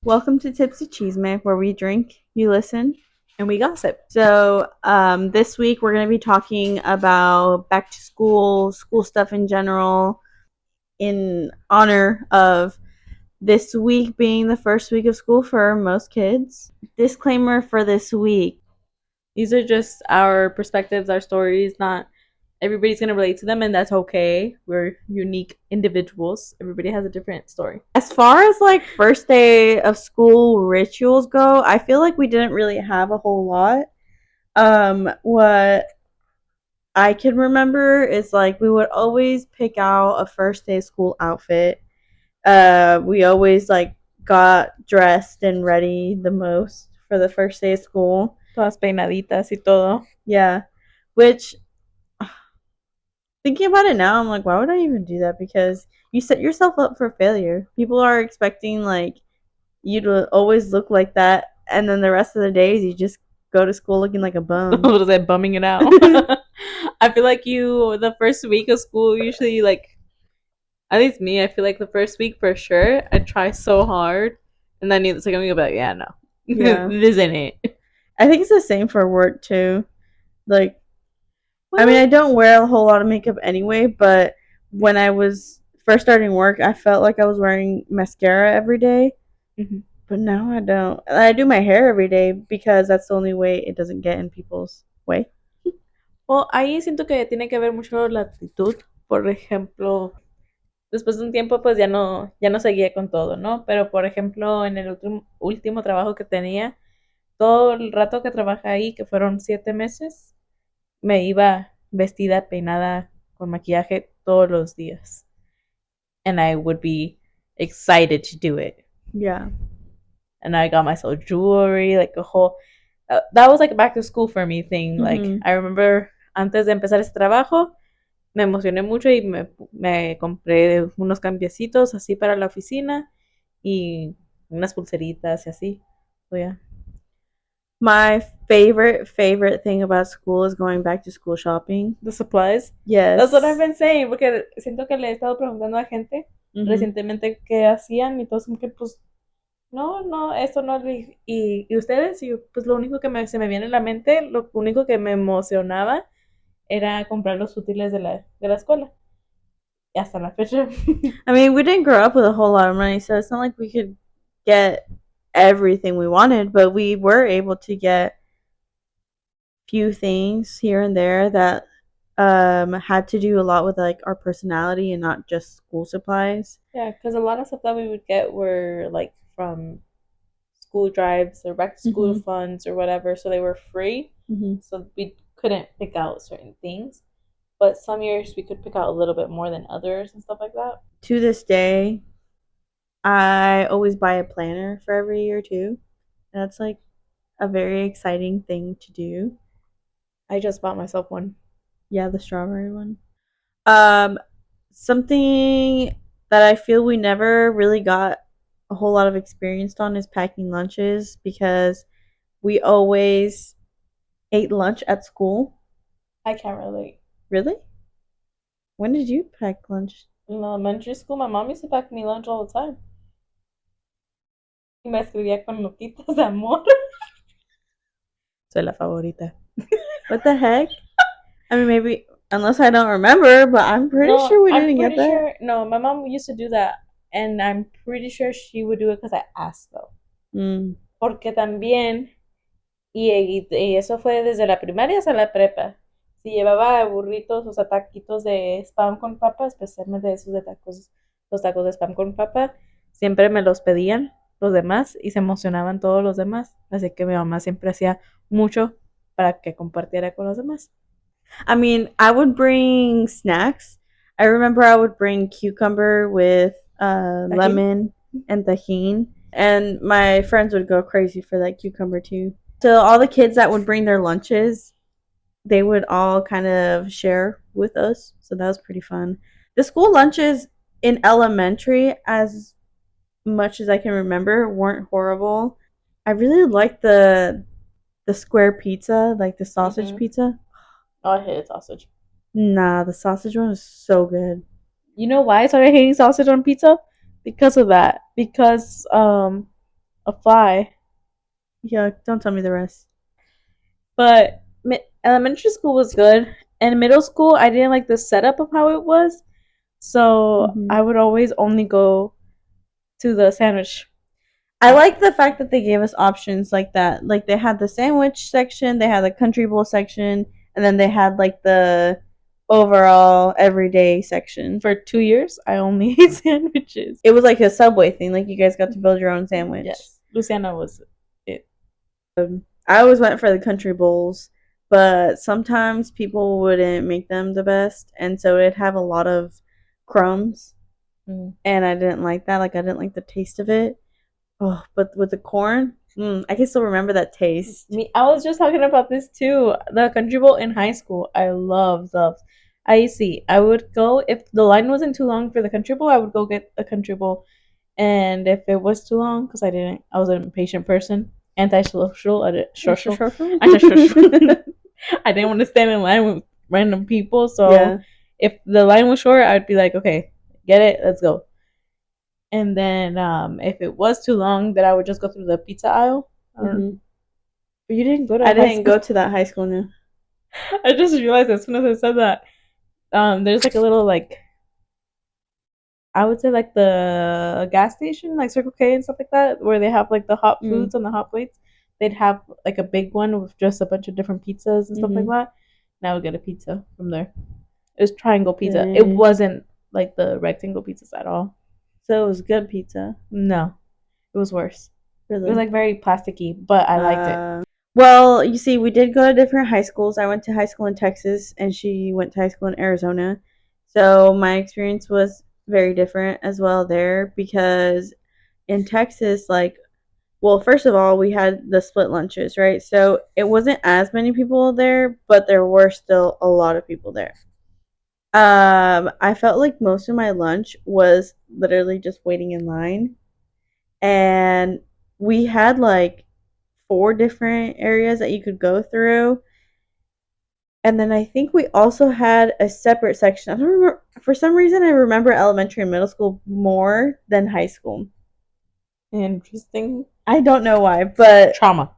Welcome to Tipsy Cheesemate, where we drink, you listen, and we gossip. So, this week we're going to be talking about back to school stuff in general, in honor of this week being the first week of school for most kids. Disclaimer for this week. These are just our perspectives, our stories. Not everybody's going to relate to them, and that's okay. We're unique individuals. Everybody has a different story. As far as like first day of school rituals go, I feel like we didn't really have a whole lot. What I can remember is like we would always pick out a first day of school outfit. We always like got dressed and ready the most for the first day of school. Todas peinaditas y todo. Yeah, which thinking about it now, I'm like, why would I even do that? Because you set yourself up for failure. People are expecting like you to always look like that, and then the rest of the days you just go to school looking like a bum. What was I bumming it out? I feel like the first week of school, usually, like, at least me, I feel like the first week for sure, I try so hard, and then the second week, I'll be like, yeah, no, Yeah, this isn't it. I think it's the same for work too. Like, I mean, Well, I don't wear a whole lot of makeup anyway, but when I was first starting work, I felt like I was wearing mascara every day. mhm. But now I don't. I do my hair every day because that's the only way it doesn't get in people's way. Well, ahí siento que tiene que ver mucho la actitud. Por ejemplo, después de un tiempo, pues ya no seguía con todo, ¿no? Pero, por ejemplo, en el último trabajo que tenía, todo el rato que trabajé ahí, que fueron 7 meses, me iba vestida, peinada, con maquillaje todos los días. And I would be excited to do it. Yeah. And I got myself jewelry, like a whole. That was like a back to school for me thing. Like, Mm-hmm. I remember antes de empezar este trabajo, me emocioné mucho y me compré unos cambiecitos así para la oficina y unas pulseritas y así. So, yeah. My favorite thing about school is going back to school shopping. The supplies. Yes. That's what I've been saying, porque siento que le he estado preguntando a gente Mm-hmm. recientemente qué hacían y todos como que pues no, esto no. Y ustedes, y pues lo único que se me viene a la mente, lo único que me emocionaba era comprar los útiles de la escuela. Y hasta la fecha. I mean, we didn't grow up with a whole lot of money, so it's not like we could get everything we wanted, but we were able to get few things here and there that had to do a lot with like our personality and not just school supplies. Yeah, because a lot of stuff that we would get were like from school drives or back to school Mm-hmm. funds or whatever, so they were free. Mm-hmm. So we couldn't pick out certain things. But some years we could pick out a little bit more than others and stuff like that. To this day, I always buy a planner for every year too. And that's like a very exciting thing to do. I just bought myself one. Yeah, the strawberry one. Um, Something that I feel we never really got a whole lot of experience on is packing lunches because we always ate lunch at school. I can't relate. Really? When did you pack lunch? In elementary school, my mom used to pack me lunch all the time. Y me escribía con notitas de amor. Soy la favorita. What the heck? I mean, maybe, unless I don't remember, but I'm pretty No, sure we I'm didn't get pretty that. sure. No, my mom used to do that. And I'm pretty sure she would do it because I asked, though. Mm. Porque también, y eso fue desde la primaria hasta la prepa. Si llevaba burritos, o sea, taquitos de spam con papa, especialmente esos de tacos, los tacos de spam con papa, siempre me los pedían los demás y se emocionaban todos los demás. Así que mi mamá siempre hacía mucho para que compartiera con los demás. I mean, I would bring snacks. I remember I would bring cucumber with lemon and tahini, and my friends would go crazy for that cucumber too. So all the kids that would bring their lunches, they would all kind of share with us. So that was pretty fun. The school lunches in elementary, as much as I can remember, weren't horrible. I really liked the square pizza, like the sausage Mhm. pizza. Oh, I hated sausage. Nah, the sausage one was so good. You know why I started hating sausage on pizza? Because of that. Because a fly. Yeah, don't tell me the rest. But elementary school was good. And middle school, I didn't like the setup of how it was. So Mm-hmm. I would always only go to the sandwich. I like the fact that they gave us options like that. Like they had the sandwich section, they had the country bowl section, and then they had like the overall everyday section. For 2 years, I only ate sandwiches. It was like a Subway thing. Like you guys got to build your own sandwich. Yes, Luciana was it. I always went for the country bowls, but sometimes people wouldn't make them the best, and so it'd have a lot of crumbs, and I didn't like that. Like I didn't like the taste of it. Oh, but with the corn, I can still remember that taste. Me, I was just talking about this too. The country bowl in high school, I loved. I see. I would go if the line wasn't too long for the country bowl. I would go get a country bowl, and if it was too long, because I was an impatient person, antisocial, social, antisocial. I didn't want to stand in line with random people, so yeah. If the line was short, I'd be like, okay, get it, let's go. And then if it was too long, then I would just go through the pizza aisle. Mm-hmm. But you didn't go to. I didn't go to that high school now. I just realized as soon as I said that, there's like a little like, I would say like the gas station, like Circle K and stuff like that, where they have like the hot foods on the hot plates. They'd have like a big one with just a bunch of different pizzas and stuff like that. And I would get a pizza from there. It was triangle pizza. It wasn't like the rectangle pizzas at all. So it was good pizza. No, it was worse. Really? It was like very plasticky, but I liked it. Well, you see, we did go to different high schools. I went to high school in Texas, and she went to high school in Arizona. So my experience was very different as well there because in Texas, like, well, first of all, we had the split lunches, right? So it wasn't as many people there, but there were still a lot of people there. I felt like most of my lunch was literally just waiting in line. And we had like 4 different areas that you could go through. And then I think we also had a separate section. I don't remember. For some reason, I remember elementary and middle school more than high school. Interesting. I don't know why, but trauma.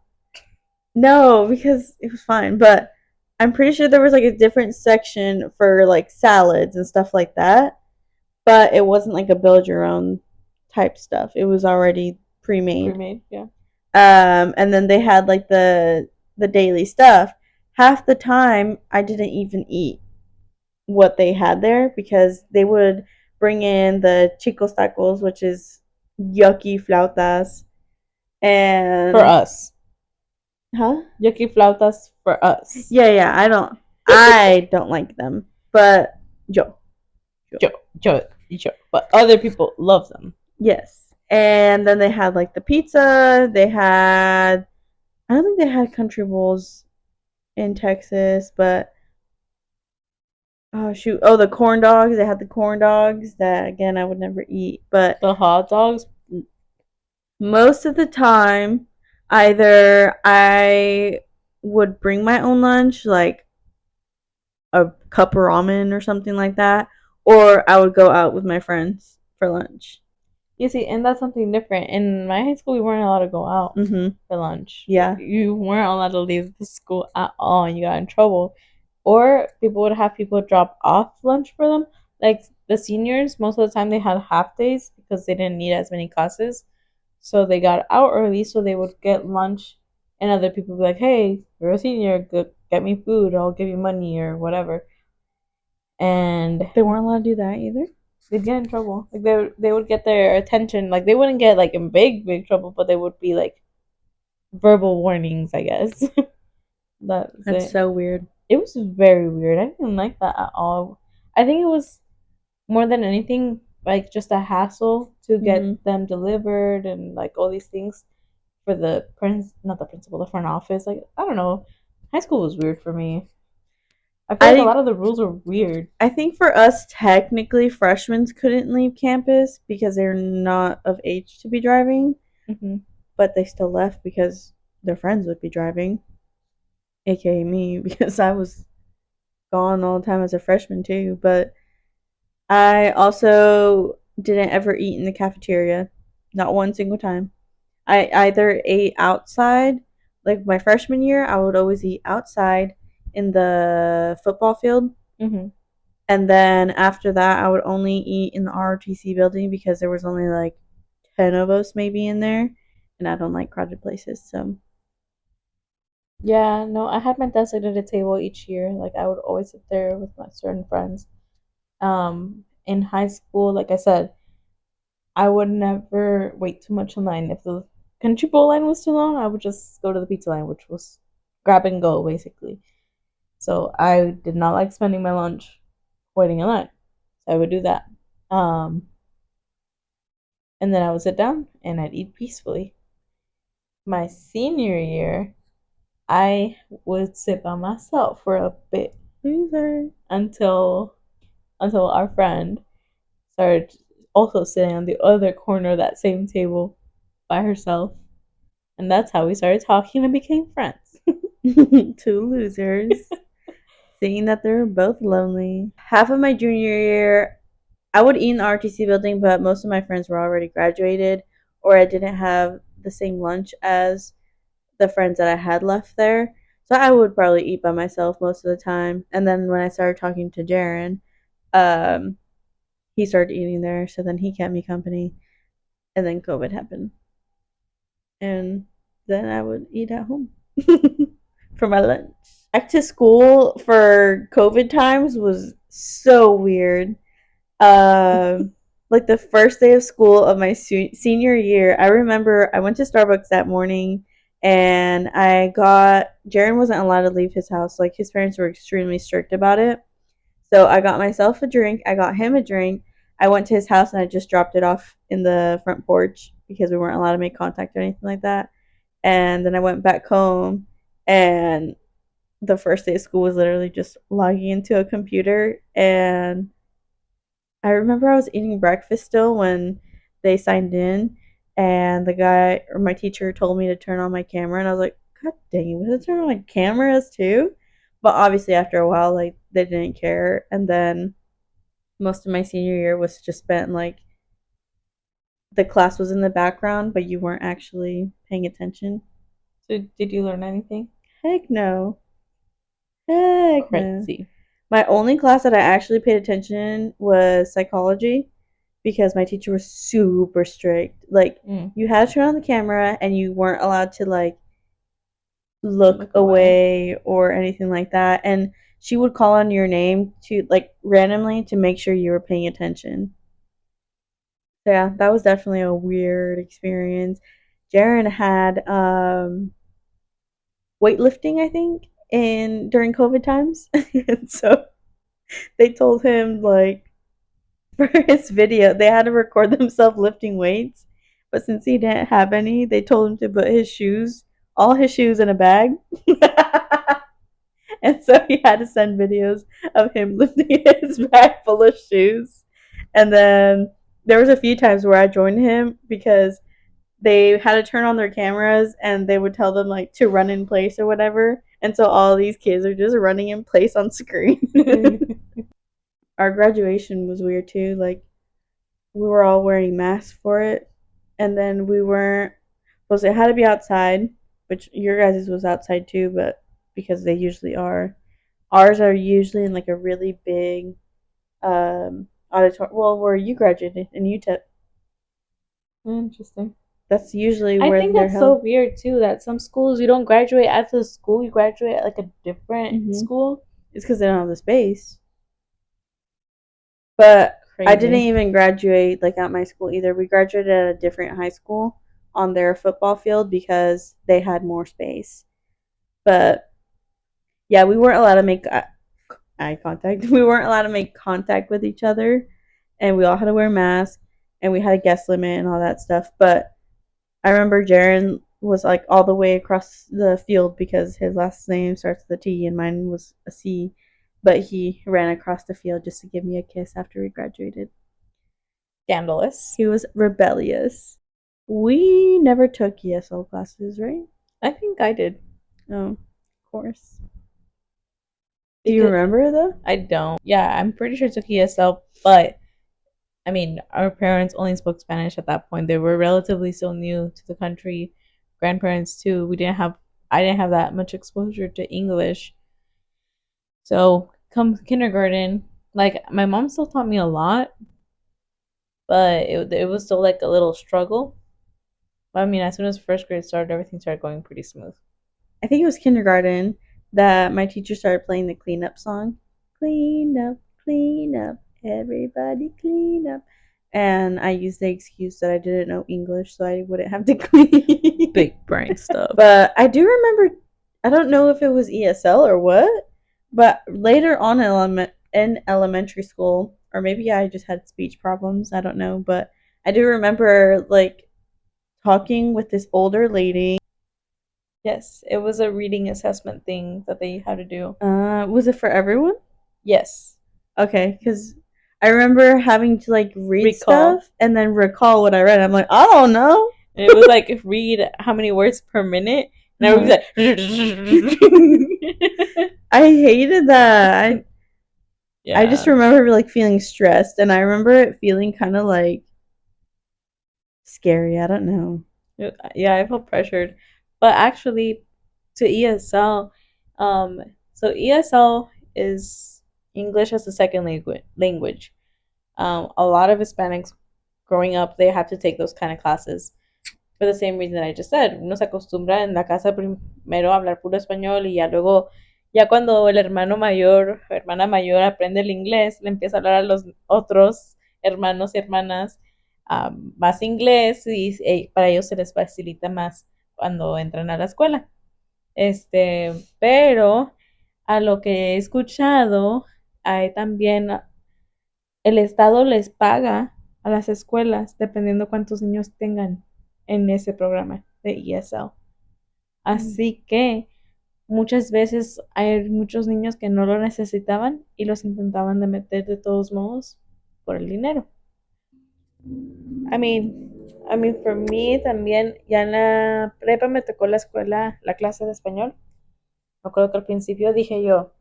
No, because it was fine. But I'm pretty sure there was like a different section for like salads and stuff like that. But it wasn't like a build your own type stuff. It was already pre-made. Pre-made, yeah. And then they had like the daily stuff. Half the time, I didn't even eat what they had there because they would bring in the chicos tacos, which is yucky flautas, and for us, huh? Yucky flautas for us. Yeah. I don't like them, but yo. But other people love them. Yes. And then they had like the pizza. They had, I don't think they had country bowls in Texas, but oh shoot, oh the corn dogs. They had the corn dogs that again I would never eat, but the hot dogs. Most of the time, either I would bring my own lunch, like a cup of ramen or something like that, or I would go out with my friends for lunch. You see, and that's something different. In my high school, we weren't allowed to go out for lunch. Yeah. You weren't allowed to leave the school at all, and you got in trouble. Or people would have people drop off lunch for them. Like the seniors, most of the time they had half days because they didn't need as many classes. So they got out early, so they would get lunch, and other people would be like, "Hey, you're a senior, get me food, or I'll give you money, or whatever." And they weren't allowed to do that either. They'd get in trouble. Like they would get their attention. Like they wouldn't get like in big trouble, but they would be like verbal warnings, I guess. That's so weird. It was very weird. I didn't like that at all. I think it was more than anything like just a hassle to get them delivered and like all these things for the not the principal, the front office. Like I don't know. High school was weird for me. I feel like a lot of the rules are weird. I think for us, technically, freshmen couldn't leave campus because they're not of age to be driving. But they still left because their friends would be driving, aka me, because I was gone all the time as a freshman too. But I also didn't ever eat in the cafeteria, not one single time. I either ate outside, like my freshman year, I would always eat outside in the football field. Mm-hmm. And then after that, I would only eat in the ROTC building because there was only like 10 of us maybe in there. And I don't like crowded places. So, Yeah, no, I had my designated table each year. Like I would always sit there with my certain friends. In high school, like I said, I would never wait too much in line. If the country bowl line was too long, I would just go to the pizza line, which was grab and go basically. So I did not like spending my lunch waiting in line. So I would do that. Um, and then I would sit down and I'd eat peacefully. My senior year, I would sit by myself for a bit loser. until our friend started also sitting on the other corner of that same table by herself. And that's how we started talking and became friends. Two losers. Seeing that they're both lonely. Half of my junior year, I would eat in the RTC building, but most of my friends were already graduated, or I didn't have the same lunch as the friends that I had left there. So I would probably eat by myself most of the time. And then when I started talking to Jaron, um, he started eating there. So then he kept me company. And then COVID happened. And then I would eat at home for my lunch. Back to school for COVID times was so weird. Um, like the first day of school of my senior year, I remember I went to Starbucks that morning and Jaron wasn't allowed to leave his house. Like his parents were extremely strict about it. So I got myself a drink, I got him a drink. I went to his house and I just dropped it off in the front porch because we weren't allowed to make contact or anything like that. And then I went back home and the first day of school was literally just logging into a computer. And I remember I was eating breakfast still when they signed in, and the guy or my teacher told me to turn on my camera, and I was like, God dang it, we have to turn on my cameras too. But obviously, after a while, like they didn't care, and then most of my senior year was just spent like the class was in the background, but you weren't actually paying attention. So did you learn anything? Heck no. Heck no. Crazy. My only class that I actually paid attention was psychology because my teacher was super strict. Like Mm. you had to turn on the camera and you weren't allowed to like look Look away. away or anything like that. And she would call on your name to like randomly to make sure you were paying attention. So yeah, that was definitely a weird experience. Jaron had weightlifting, I think, in during COVID times. And so they told him like for his video, they had to record themselves lifting weights. But since he didn't have any, they told him to put all his shoes in a bag. And so he had to send videos of him lifting his bag full of shoes. And then there was a few times where I joined him because they had to turn on their cameras and they would tell them like to run in place or whatever. And so all these kids are just running in place on screen. Our graduation was weird too. Like we were all wearing masks for it, and then we weren't supposed to. It had to be outside, which your guys' was outside too, but because they usually are. Ours are usually in like a really big auditorium. Well, where you graduated in UTEP, Interesting. that's usually I where think they're that's so held. weird too that some schools you don't graduate at the school, you graduate at like a different Mm-hmm. school. It's because they don't have the space. But I didn't Crazy. even graduate like at my school either. We graduated at a different high school on their football field because they had more space. But yeah, we weren't allowed to make eye contact. We weren't allowed to make contact with each other, and we all had to wear masks, and we had a guest limit and all that stuff. But I remember Jaron was like all the way across the field because his last name starts with a T and mine was a C. But he ran across the field just to give me a kiss after we graduated. Scandalous. He was rebellious. We never took ESL classes, right? I think I did. Oh, of course. Do you Because remember though? I don't. Yeah, I'm pretty sure I took ESL, but I mean, our parents only spoke Spanish at that point. They were relatively so new to the country. Grandparents too. I didn't have that much exposure to English. So come kindergarten, like my mom still taught me a lot, but it was still like a little struggle. But I mean, as soon as first grade started, everything started going pretty smooth. I think it was kindergarten that my teacher started playing the cleanup song. Clean up, everybody clean up. And I used the excuse that I didn't know English, so I wouldn't have to clean. Big brain stuff. But I do remember, I don't know if it was ESL or what, but later on in elementary school, or maybe I just had speech problems, I don't know, but I do remember like talking with this older lady. Yes, it was a reading assessment thing that they had to do. Was it for everyone? Yes. Okay, because I remember having to like read Recall. stuff and then recall what I read. I'm like, I don't know. And it was like read how many words per minute, and I was like, I hated that. yeah. I just remember like feeling stressed, and I remember it feeling kind of like scary. I don't know. Yeah, I felt pressured, but actually, to ESL, um, so ESL is English as a second language. A lot of Hispanics growing up, they have to take those kind of classes for the same reason that I just said. Uno se acostumbra en la casa primero a hablar puro español y ya luego, ya cuando el hermano mayor o hermana mayor aprende el inglés, le empieza a hablar a los otros hermanos y hermanas más inglés y para ellos se les facilita más cuando entran a la escuela. Pero a lo que he escuchado, hay también el Estado les paga a las escuelas dependiendo cuántos niños tengan en ese programa de ESL. Así que muchas veces hay muchos niños que no lo necesitaban y los intentaban de meter de todos modos por el dinero. For me también, ya en la prepa me tocó la escuela, la clase de español. Me acuerdo que al principio dije yo,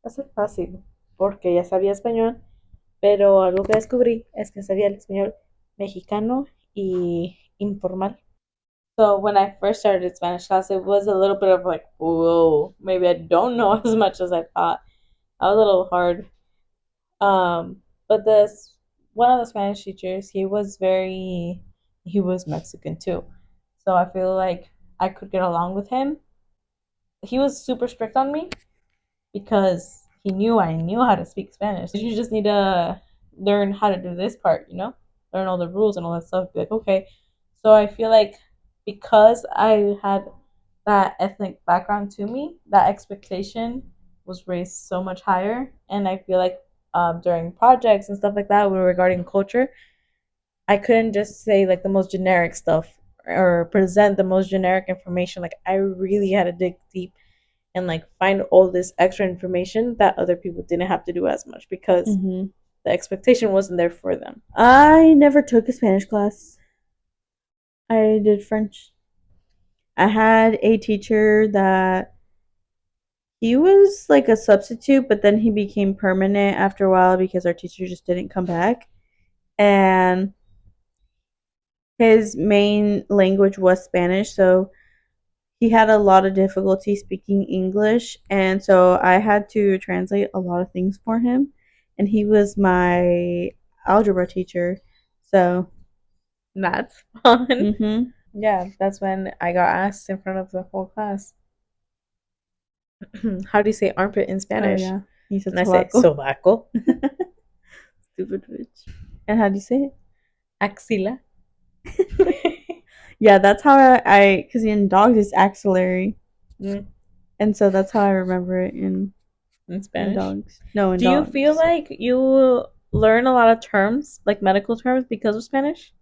va a ser fácil, porque ya sabía español, pero algo que descubrí es que sabía el español mexicano y informal. So when I first started Spanish class, it was a little bit of like, whoa, maybe I don't know as much as I thought. That was a little hard. But this one of the Spanish teachers, he was Mexican too. So I feel like I could get along with him. He was super strict on me because he knew I knew how to speak Spanish. You just need to learn how to do this part, learn all the rules and all that stuff. Be like, okay. So I feel like because I had that ethnic background to me, that expectation was raised so much higher. And I feel like during projects and stuff like that regarding culture, I couldn't just say like the most generic stuff or present the most generic information. Like I really had to dig deep and like find all this extra information that other people didn't have to do as much because the expectation wasn't there for them. I never took a Spanish class. I did French. I had a teacher that he was like a substitute, but then he became permanent after a while because our teacher just didn't come back. And his main language was Spanish, so he had a lot of difficulty speaking English, and so I had to translate a lot of things for him. And he was my algebra teacher, so that's fun. Mm-hmm. Yeah, that's when I got asked in front of the whole class. How do you say armpit in Spanish? Oh yeah, he said and sobaco. I say sobaco. Stupid bitch. And how do you say it? Axila. Yeah, that's how I because in dogs it's axillary, and so that's how I remember it in Spanish. In dogs. No, in do dogs. You feel like you learn a lot of terms, like medical terms, because of Spanish?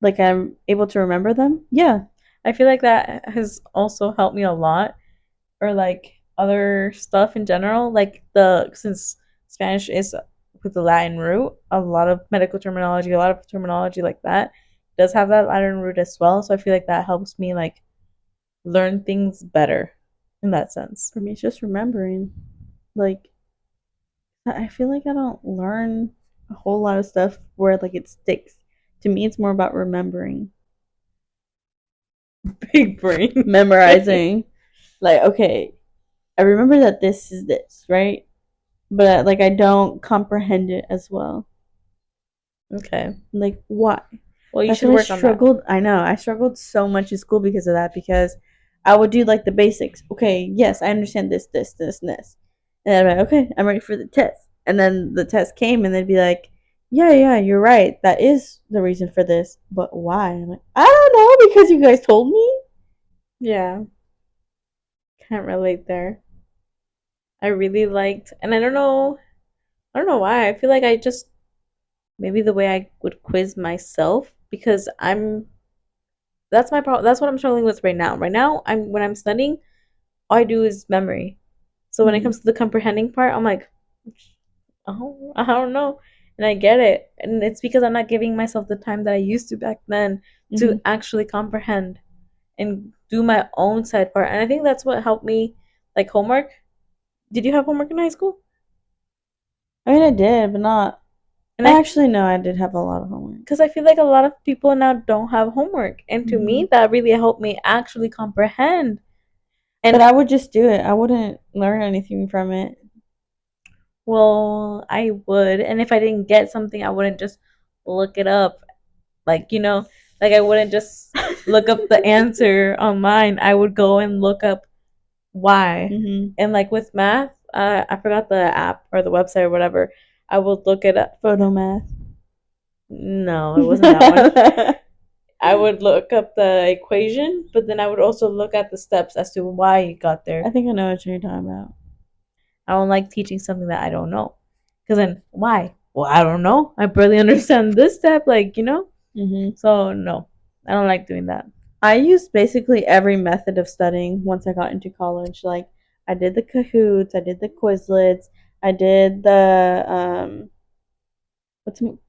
Like I'm able to remember them? Yeah. I feel like that has also helped me a lot, or like other stuff in general. Like since Spanish is with the Latin root, a lot of medical terminology, a lot of terminology like that does have that Latin root as well. So I feel like that helps me like learn things better in that sense. For me, it's just remembering. Like, I feel like I don't learn a whole lot of stuff where like it sticks. To me, it's more about remembering, Big brain. memorizing. Like, okay, I remember that this is this, right? But like I don't comprehend it as well. Okay. Like, why? Well, you That's should what I work on that. struggled. I know I struggled so much in school because of that. Because I would do like the basics. Okay, yes, I understand this, this, this, and this, and I'm like, okay, I'm ready for the test. And then the test came, and they'd be like, yeah, yeah, you're right. That is the reason for this, but why? I'm like, I don't know because you guys told me. Yeah. Can't relate there. I really liked, and I don't know why. I feel like I just maybe the way I would quiz myself because that's my problem. That's what I'm struggling with right now. Right now, I'm when I'm studying, all I do is memory. So when it Mm-hmm. comes to the comprehending part, I'm like, I don't know, and I get it, and it's because I'm not giving myself the time that I used to back then to Mm-hmm. actually comprehend and do my own side part. And I think that's what helped me, like homework. Did you have homework in high school? I mean, I did, but not. And I Actually, no, I did have a lot of homework. because I feel like a lot of people now don't have homework, and to Mm-hmm. me, that really helped me actually comprehend. But And I would just do it. I wouldn't learn anything from it. well, I would, and if I didn't get something, I wouldn't just look it up. Like like I wouldn't just look up the answer online. I would go and look up why. Mm-hmm. And like with math, I forgot the app or the website or whatever. I would look it up. Photo math. No, it wasn't that one. I would look up the equation, but then I would also look at the steps as to why it got I there. think I know what you're talking about. I don't like teaching something that I don't know. Because then, why? Well, I don't know. I barely understand this step, Mm-hmm. So, no, I don't like doing that. I used basically every method of studying once I got into college. Like I did the Kahoots, I did the Quizlets, I did the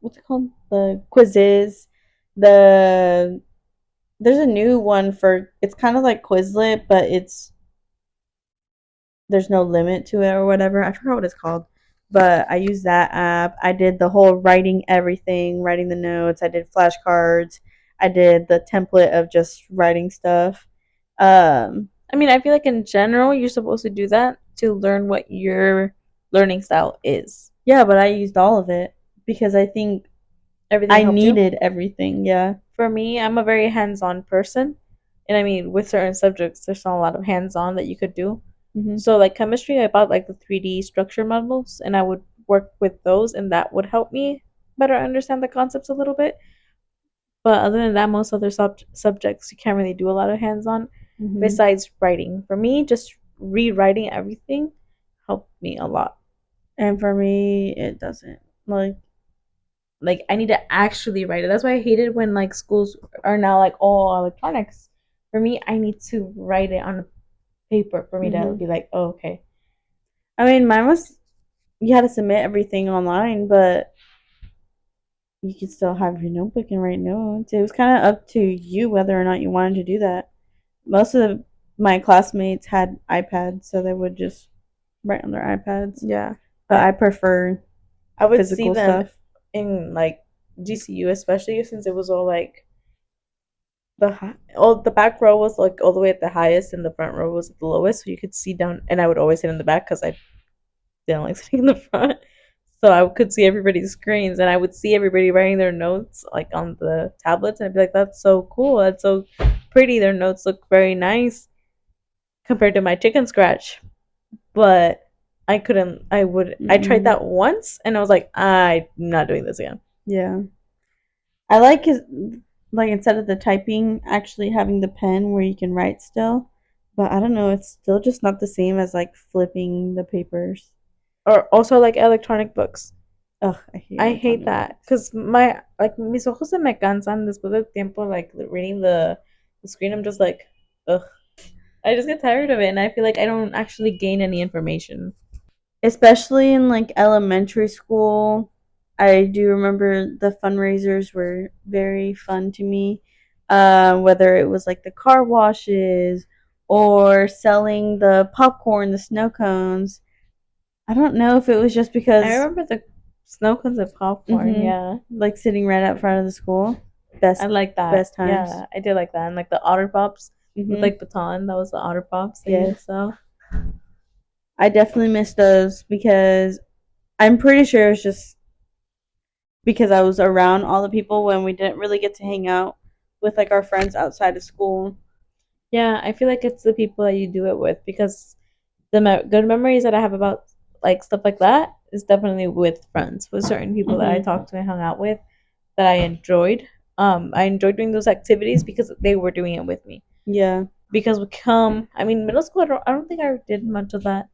what's it called? The quizzes. The there's a new one for it's kind of like Quizlet, but it's there's no limit to it or whatever. I forgot what it's called. But I used that app. I did the whole writing everything, writing the notes. I did flashcards. I did the template of just writing stuff. Um, I mean, I feel like in general, you're supposed to do that to learn what your learning style is. yeah, but I used all of it because I think Everything I helped you. needed everything. Yeah. For me, I'm a very hands on person. And I mean, with certain subjects, there's not a lot of hands on that you could do. Hmm. So, like chemistry, I bought like the 3D structure models and I would work with those, and that would help me better understand the concepts a little bit. But other than that, most other subjects, you can't really do a lot of hands on Hmm. besides writing. For me, just rewriting everything helped me a lot. And for me, it doesn't. Like, Like, I need to actually write it. That's why I hated when like schools are now like all electronics. For me, I need to write it on paper for me to hmm be like, oh, okay. I mean, mine was you had to submit everything online, but you could still have your notebook and write notes. It was kind of up to you whether or not you wanted to do that. Most of my classmates had iPads, so they would just write on their iPads. Yeah. But I prefer I would see physical them stuff. in like GCU, especially since it was all like the back row was like all the way at the highest and the front row was at the lowest, so you could see down. And I would always sit in the back because I didn't like sitting in the front, so I could see everybody's screens and I would see everybody writing their notes like on the tablets, and I'd be like, "That's so cool! That's so pretty! Their notes look very nice compared to my chicken scratch." But I couldn't. I tried Mm-mm. that once, and I was like, "I'm not doing this again." Yeah, I like his like instead of the typing, actually having the pen where you can write still. But I don't know, it's still just not the same as like flipping the papers. Or also like electronic books. Ugh, I hate I hate electronic that books. because mis ojos se me cansan después del tiempo like reading the screen. I'm just like, ugh. I just get tired of it, and I feel like I don't actually gain any information. Especially in like elementary school. I do remember the fundraisers were very fun to me. Whether it was like the car washes or selling the popcorn, the snow cones. I don't know if it was just I because remember the Snow cones and popcorn, yeah. Like sitting right out front of the school. I Best like that. best times. Yeah, I did like that. And like the otter pops with Hmm. like baton. That was the otter pops they used to Yes. sell. I definitely miss those because I'm pretty sure it's just because I was around all the people when we didn't really get to hang out with like our friends outside of school. Yeah, I feel like it's the people that you do it with because the good memories that I have about like stuff like that is definitely with friends, with certain people that I Hmm. talked to and hung out with that I enjoyed. I enjoyed doing those activities because they were doing it with me. Yeah. Because we I mean, middle school, I don't think I did much of that.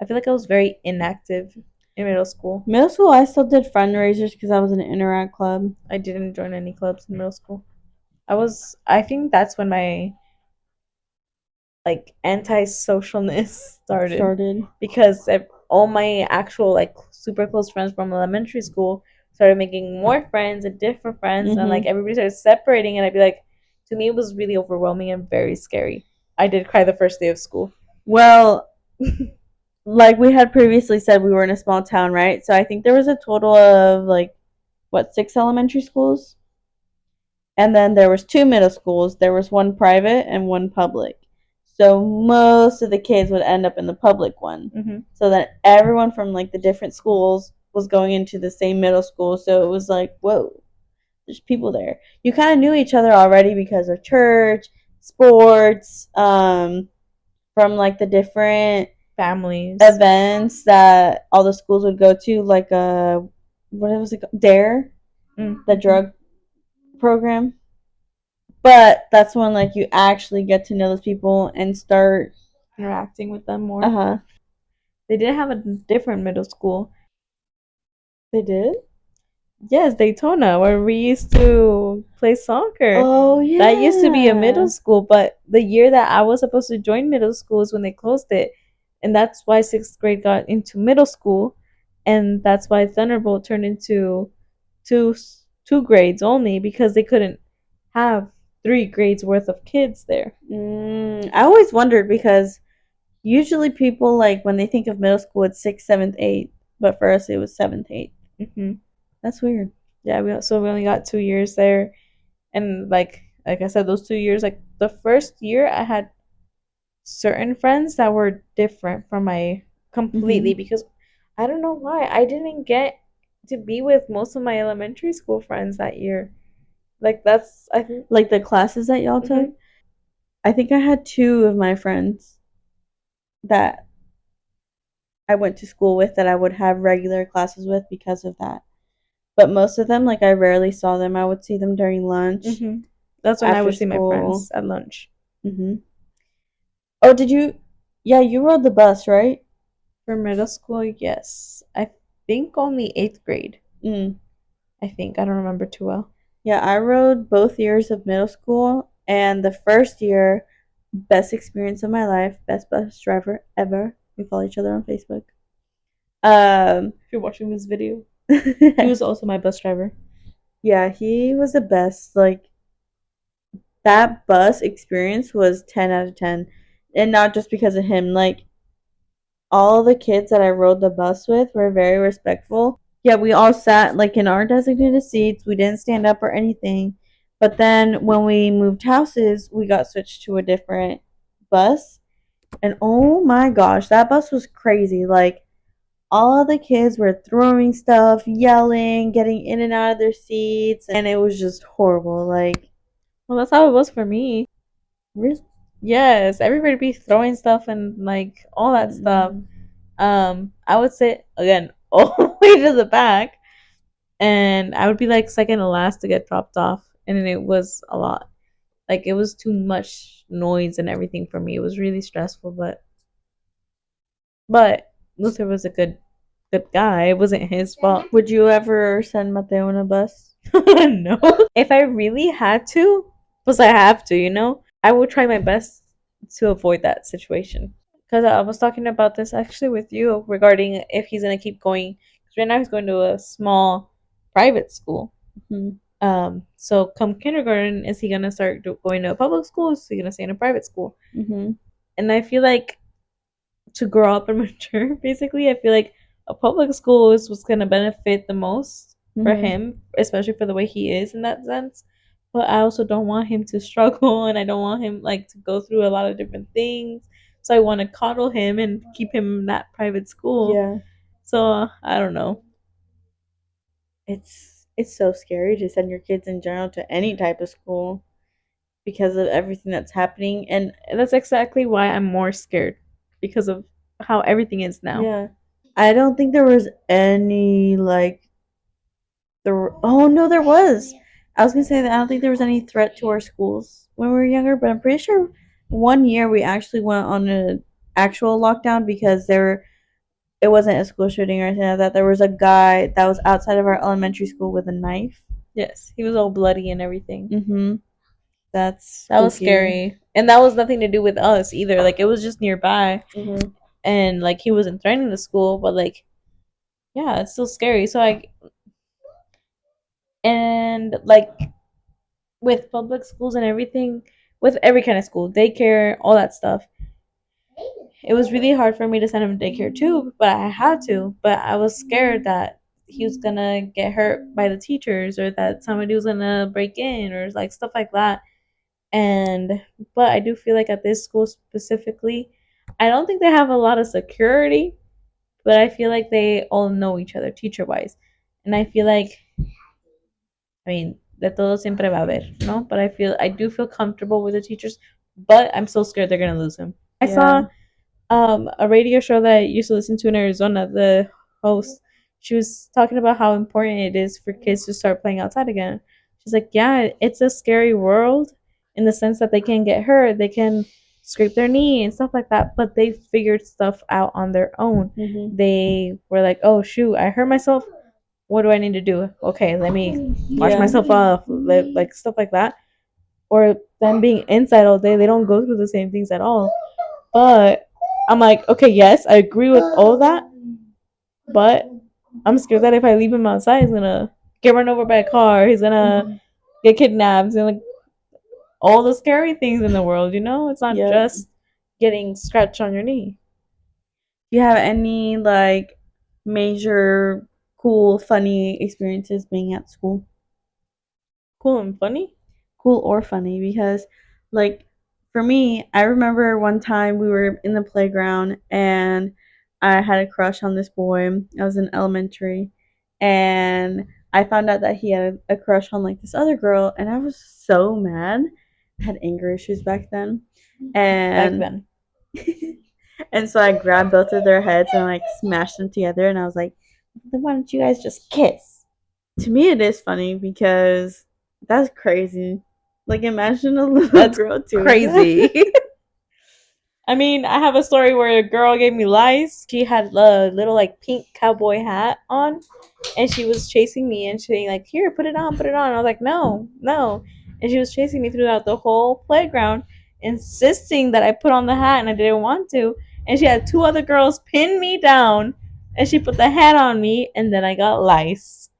I feel like I was very inactive in middle school. Middle school, I still did fundraisers because I was in an interact club. I didn't join any clubs in middle school. I think that's when my like anti-socialness started Started. because all my actual like super close friends from elementary school started making more friends and different friends and like Hmm. everybody started separating and I'd be like to me it was really overwhelming and very scary. I did cry the first day of school. Well, like we had previously said, we were in a small town, right? So I think there was a total of like what, 6 elementary schools, and then there was 2 middle schools. There was one private and one public. So most of the kids would end up in the public one. Mm-hmm. So that everyone from like the different schools was going into the same middle school. So it was like, whoa, there's people there. You kind of knew each other already because of church, sports, from like the different Families. events that all the schools would go to, like what was it called? Dare, the drug program. But that's when like you actually get to know those people and start. Interacting with them more. Uh-huh. They did have a different middle school. They did? Yes, Daytona, where we used to play soccer. Oh yeah. That used to be a middle school, but the year that I was supposed to join middle school is when they closed it. And that's why sixth grade got into middle school. And that's why Thunderbolt turned into two two grades only because they couldn't have 3 grades worth of kids there. I always wondered because usually people like when they think of middle school, it's sixth, seventh, eighth, but for us it was seventh, eighth. Mm-hmm. That's weird. Yeah, we only got 2 years there, and like I said, those 2 years, like the first year, I had certain friends that were different from my completely because I don't know why I didn't get to be with most of my elementary school friends that year. Like that's I think Like the classes that y'all took. I think I had 2 of my friends that I went to school with that I would have regular classes with because of that. But most of them, like I rarely saw them. I would see them during lunch, that's when I after would see my school. friends at lunch. Oh, did you? Yeah, you rode the bus, right? For middle school, yes, I think only 8th grade. Mm. I think I don't remember too well. Yeah, I rode both years of middle school, and the first year, best experience of my life, best bus driver ever. We follow each other on Facebook. If you're watching this video, he was also my bus driver. Yeah, he was the best. Like that bus experience was 10 out of 10, and not just because of him. Like all the kids that I rode the bus with were very respectful. Yeah, we all sat like in our designated seats. We didn't stand up or anything. But then when we moved houses, we got switched to a different bus. And oh my gosh, that bus was crazy. Like all of the kids were throwing stuff, yelling, getting in and out of their seats, and it was just horrible. Like, well, that's how it was for me. really? Yes, everybody be throwing stuff and like all that stuff. I would sit again all the way to the back, and I would be like second to last to get dropped off, and it was a lot. Like it was too much noise and everything for me. It was really stressful, but Luther was a good guy. It wasn't his fault. Would you ever send Mateo on a bus? No. If I really had to, because I have to, I would try my best to avoid that situation. Because I was talking about this actually with you regarding if he's gonna keep going. Because right now he's going to a small private school. Mm-hmm. So come kindergarten, is he gonna start going to a public school? Is he gonna stay in a private school? Mm-hmm. And I feel like to grow up and mature, basically, I feel like a public school is what's going to benefit the most for Mhm. him, especially for the way he is in that sense. But I also don't want him to struggle, and I don't want him like to go through a lot of different things. So I want to coddle him and keep him in that private school. Yeah. So I don't know. It's so scary to send your kids in general to any type of school because of everything that's happening. And That's exactly why I'm more scared because of how everything is now. yeah, I don't think there was any like oh no, there was. I was gonna say that I don't think there was any threat to our schools when we were younger, but I'm pretty sure one year we actually went on an actual lockdown because there it wasn't a school shooting or anything like that. There was a guy that was outside of our elementary school with a knife. Yes, he was all bloody and everything. Mhm. That's That was spooky. scary. And that was nothing to do with us either. Like it was just nearby Mhm. and like he wasn't threatening the school, but like yeah, it's still scary. So I and like with public schools and everything, with every kind of school, daycare, all that stuff. It was really hard for me to send him to daycare too, but I had to. But I was scared that he was gonna get hurt by the teachers or that somebody was gonna break in or like stuff like that. And but I do feel like at this school specifically, I don't think they have a lot of security, but I feel like they all know each other teacher wise. And I feel like I mean, de todo siempre va a haber, no? But I do feel comfortable with the teachers, but I'm so scared they're gonna lose him. I saw Yeah. a radio show that I used to listen to in Arizona. The host, she was talking about how important it is for kids to start playing outside again. She's like, yeah, it's a scary world in the sense that they can get hurt, they can scrape their knee and stuff like that, but they figured stuff out on their own. Mhm. They were like, oh shoot, I hurt myself. What do I need to do? Okay, let me wash Yeah. myself off, like stuff like that. Or them being inside all day, they don't go through the same things at all. But I'm like, okay, yes, I agree with all that, but I'm scared that if I leave him outside, he's gonna get run over by a car. He's gonna Mhm. get kidnapped and like all the scary things in the world. You know, it's not Yep. just getting scratched on your knee. Do you have any like major cool funny experiences being at school? Cool and funny. Cool or funny because like for me, I remember one time we were in the playground and I had a crush on this boy. I was in elementary and I found out that he had a crush on like this other girl and I was so mad. I had anger issues back then. Back And then. and so I grabbed both of their heads and like smashed them together and I was like, then why don't you guys just kiss? To me it is funny because that's crazy. Like imagine a little That's girl doing crazy. that. I mean, I have a story where a girl gave me lice. She had a little like pink cowboy hat on, and she was chasing me and saying like, "Here, put it on, put it on." And I was like, "No, no," and she was chasing me throughout the whole playground, insisting that I put on the hat, and I didn't want to. And she had two other girls pin me down, and she put the hat on me, and then I got lice.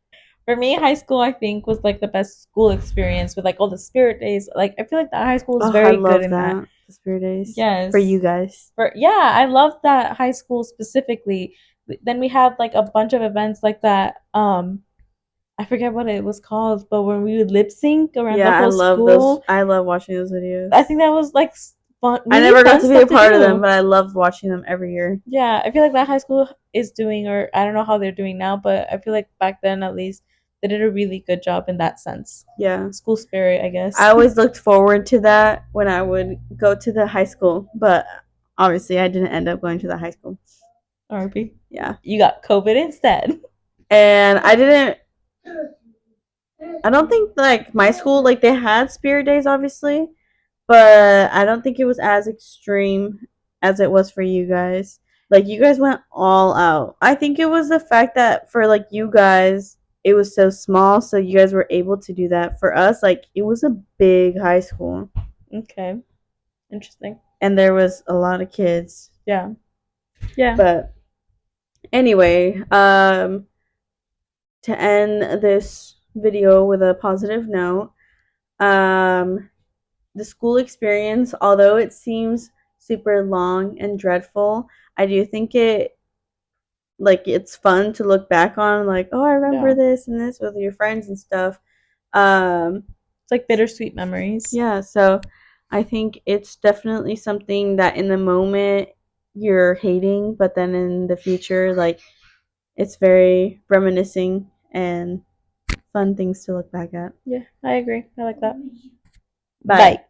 For me, high school I think was like the best school experience with like all the spirit days. Like I feel like that high school is Oh, I very good love in that. that. The spirit days. For Yes. you guys. For yeah, I loved that high school specifically. Then we had like a bunch of events like that. I forget what it was called, but when we would lip sync around Yeah, the I whole love those. school, I love watching those I videos. think that was like fun, I really never got fun to be a stuff to part of them, do. but I loved watching them every year. Yeah, I feel like that high school is doing, or I don't know how they're doing now, but I feel like back then at least they did a really good job in that sense. Yeah. School spirit, I I guess. always looked forward to that when I would go to the high school, but obviously I didn't end up going to the high school. RP. Yeah. You got COVID instead. And I don't think like my school like they had spirit days obviously, but I don't think it was as extreme as it was for you guys. Like you guys went all out. I think it was the fact that for like you guys it was so small so you guys were able to do that. For us like it was a big high school Okay, interesting. and there was a lot of kids. Yeah, yeah. But anyway, to end this video with a positive note, um the school experience, although it seems super long and dreadful, I do think like it's fun to look back on, like, oh, I remember Yeah. this and this with your friends and stuff. Um, It's like bittersweet memories. yeah, so I think it's definitely something that in the moment you're hating, but then in the future, like, it's very reminiscing and fun things to look back at. Yeah, I agree. I like that. Bye. Bye.